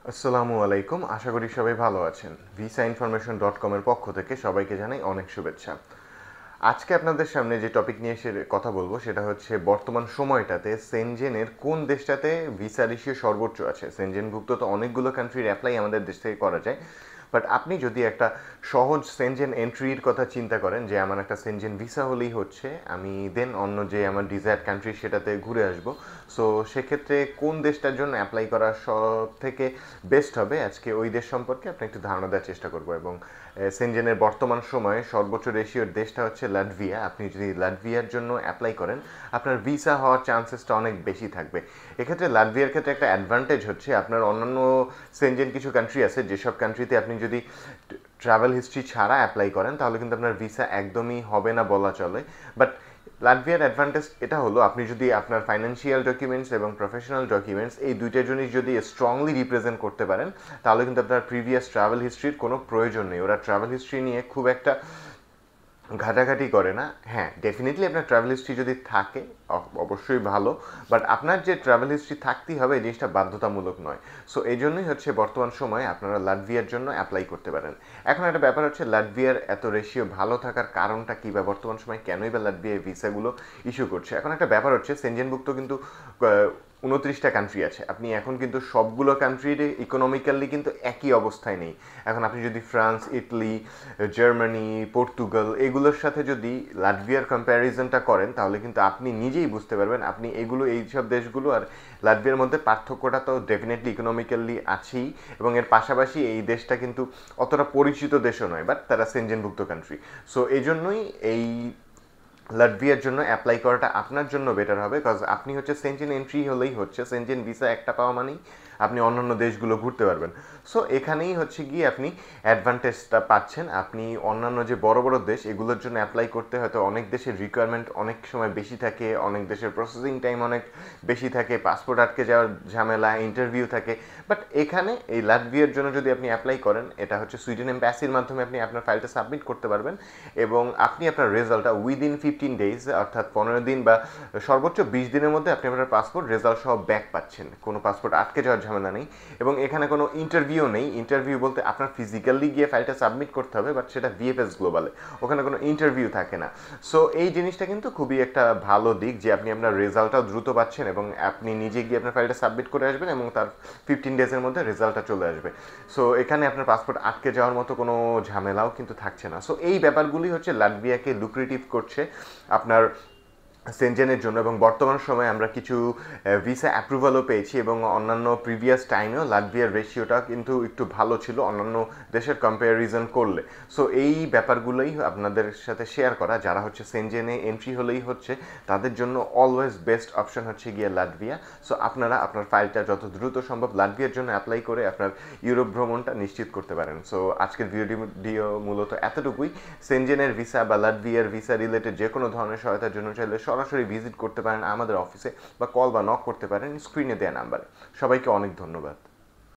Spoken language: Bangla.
আসসালামু আলাইকুম, আশা করি সবাই ভালো আছেন। ভিসা ইনফরমেশন.com এর পক্ষ থেকে সবাইকে জানাই অনেক শুভেচ্ছা। আজকে আপনাদের সামনে যে টপিক নিয়ে এসে কথা বলবো সেটা হচ্ছে বর্তমান সময়টাতে সেনজেনের কোন দেশটাতে ভিসা রেশিও সর্বোচ্চ আছে। সেনজেনভুক্ত তো অনেকগুলো কান্ট্রির অ্যাপ্লাই আমাদের দেশ থেকে করা যায়, বাট আপনি যদি একটা সহজ সেনজেন এন্ট্রির কথা চিন্তা করেন যে আমার একটা সেনজেন ভিসা হলেই হচ্ছে, আমি দেন অন্য যে আমার ডিজায়ার্ড কান্ট্রি সেটাতে ঘুরে আসবো, সো সেক্ষেত্রে কোন দেশটার জন্য অ্যাপ্লাই করা সব থেকে বেস্ট হবে, আজকে ওই দেশ সম্পর্কে আপনি একটু ধারণা দেওয়ার চেষ্টা করবো। এবং সেনজেনের বর্তমান সময়ে সর্বোচ্চ রেশিওর দেশটা হচ্ছে লাটভিয়া। আপনি যদি লাটভিয়ার জন্য অ্যাপ্লাই করেন আপনার ভিসা হওয়ার চান্সেসটা অনেক বেশি থাকবে। এক্ষেত্রে লাটভিয়ার ক্ষেত্রে একটা অ্যাডভান্টেজ হচ্ছে আপনার অন্যান্য সেনজেন কিছু কান্ট্রি আছে যেসব কান্ট্রিতে আপনি যদি ট্রাভেল হিস্ট্রি ছাড়া অ্যাপ্লাই করেন তাহলে কিন্তু আপনার ভিসা একদমই হবে না বলা চলে। বাট লাটভিয়ার অ্যাডভান্টেজ এটা হলো আপনি যদি আপনার ফাইন্যান্সিয়াল ডকুমেন্টস এবং প্রফেশনাল ডকুমেন্টস এই দুইটা জিনিস যদি স্ট্রংলি রিপ্রেজেন্ট করতে পারেন তাহলে কিন্তু আপনার প্রিভিয়াস ট্রাভেল হিস্ট্রির কোনো প্রয়োজন নেই। ওরা ট্রাভেল হিস্ট্রি নিয়ে খুব একটা ঘাটাঘাটি করে না। হ্যাঁ, ডেফিনেটলি আপনার ট্রাভেল হিস্ট্রি যদি থাকে অবশ্যই ভালো, বাট আপনার যে ট্রাভেল হিস্ট্রি থাকতেই হবে এই জিনিসটা বাধ্যতামূলক নয়। সো এই জন্যই হচ্ছে বর্তমান সময়ে আপনারা লাটভিয়ার জন্য অ্যাপ্লাই করতে পারেন। এখন একটা ব্যাপার হচ্ছে লাটভিয়ার এত রেশিও ভালো থাকার কারণটা কী, বা বর্তমান সময় কেনই বা লাটভিয়া ভিসাগুলো ইস্যু করছে। এখন একটা ব্যাপার হচ্ছে সেনজেনভুক্ত কিন্তু 29টা কান্ট্রি আছে। আপনি এখন কিন্তু সবগুলো কান্ট্রির ইকোনমিক্যালি কিন্তু একই অবস্থায় নেই। এখন আপনি যদি ফ্রান্স, ইটালি, জার্মানি, পর্তুগাল এগুলোর সাথে যদি লাটভিয়ার কম্প্যারিজনটা করেন তাহলে কিন্তু আপনি নিজেই বুঝতে পারবেন আপনি এইসব দেশগুলো আর লাটভিয়ার মধ্যে পার্থক্যটা তো ডেফিনেটলি ইকোনমিক্যালি আছেই, এবং এর পাশাপাশি এই দেশটা কিন্তু অতটা পরিচিত দেশও নয়, বাট তারা সেনজেনভুক্ত কান্ট্রি। সো এই জন্যই এই লাটভিয়ার জন্য অ্যাপ্লাই করাটা আপনার জন্য বেটার হবে, বিকজ আপনি হচ্ছে সেনজেন এন্ট্রি হলেই হচ্ছে সেনজেন ভিসা একটা পাওয়া মানেই আপনি অন্যান্য দেশগুলো ঘুরতে পারবেন। সো এখানেই হচ্ছে গিয়ে আপনি অ্যাডভান্টেজটা পাচ্ছেন। আপনি অন্যান্য যে বড় বড় দেশ এগুলোর জন্য অ্যাপ্লাই করতে হয়তো অনেক দেশের রিকোয়ারমেন্ট অনেক সময় বেশি থাকে, অনেক দেশের প্রসেসিং টাইম অনেক বেশি থাকে, পাসপোর্ট আটকে যাওয়ার ঝামেলা, ইন্টারভিউ থাকে। বাট এখানে এই লাটভিয়ার জন্য যদি আপনি অ্যাপ্লাই করেন, এটা হচ্ছে সুইডেন এম্বাসির মাধ্যমে আপনি আপনার ফাইলটা সাবমিট করতে পারবেন, এবং আপনি আপনার রেজাল্টটা উইদিন 15 ডেজ অর্থাৎ 15 দিন বা সর্বোচ্চ 20 দিনের মধ্যে আপনি আপনার পাসপোর্ট রেজাল্ট সহ ব্যাক পাচ্ছেন। কোনো পাসপোর্ট আটকে যাওয়ার ঝামেলা নেই, এবং এখানে কোনো ইন্টারভিউ নেই। ইন্টারভিউ বলতে আপনার ফিজিক্যালি গিয়ে ফাইলটা সাবমিট করতে হবে, বাট সেটা ভিএফএস গ্লোবালে, ওখানে কোনো ইন্টারভিউ থাকে না। সো এই জিনিসটা কিন্তু খুবই একটা ভালো দিক যে আপনি আপনার রেজাল্টটাও দ্রুত পাচ্ছেন, এবং আপনি নিজে গিয়ে আপনার ফাইলটা সাবমিট করে আসবেন এবং তার 15 ডেজের মধ্যে রেজাল্টটা চলে আসবে। সো এখানে আপনার পাসপোর্ট আটকে যাওয়ার মতো কোনো ঝামেলাও কিন্তু থাকছে না। সো এই ব্যাপারগুলি হচ্ছে লাটভিয়াকে লুক্রেটিভ করছে আপনার সেনজেনের জন্য। এবং বর্তমান সময়ে আমরা কিছু ভিসা অ্যাপ্রুভালও পেয়েছি, এবং অন্যান্য প্রিভিয়াস টাইমেও লাটভিয়ার রেশিওটা কিন্তু একটু ভালো ছিল অন্যান্য দেশের কম্প্যারিজন করলে। সো এই ব্যাপারগুলোই আপনাদের সাথে শেয়ার করা। যারা হচ্ছে সেনজেনে এন্ট্রি হলেই হচ্ছে তাদের জন্য অলওয়েজ বেস্ট অপশন হচ্ছে গিয়ে লাটভিয়া। সো আপনারা আপনার ফাইলটা যত দ্রুত সম্ভব লাটভিয়ার জন্য অ্যাপ্লাই করে আপনার ইউরোপ ভ্রমণটা নিশ্চিত করতে পারেন। সো আজকের ভিডিও মূলত এতটুকুই। সেনজেনের ভিসা বা লাটভিয়ার ভিসা রিলেটেড যে কোনো ধরনের সহায়তার জন্য চাইলে সরাসরি ভিজিট করতে পারেন আমাদের অফিসে, বা কল বা নক করতে পারেন স্ক্রিনে দেওয়া নাম্বারে। সবাইকে অনেক ধন্যবাদ।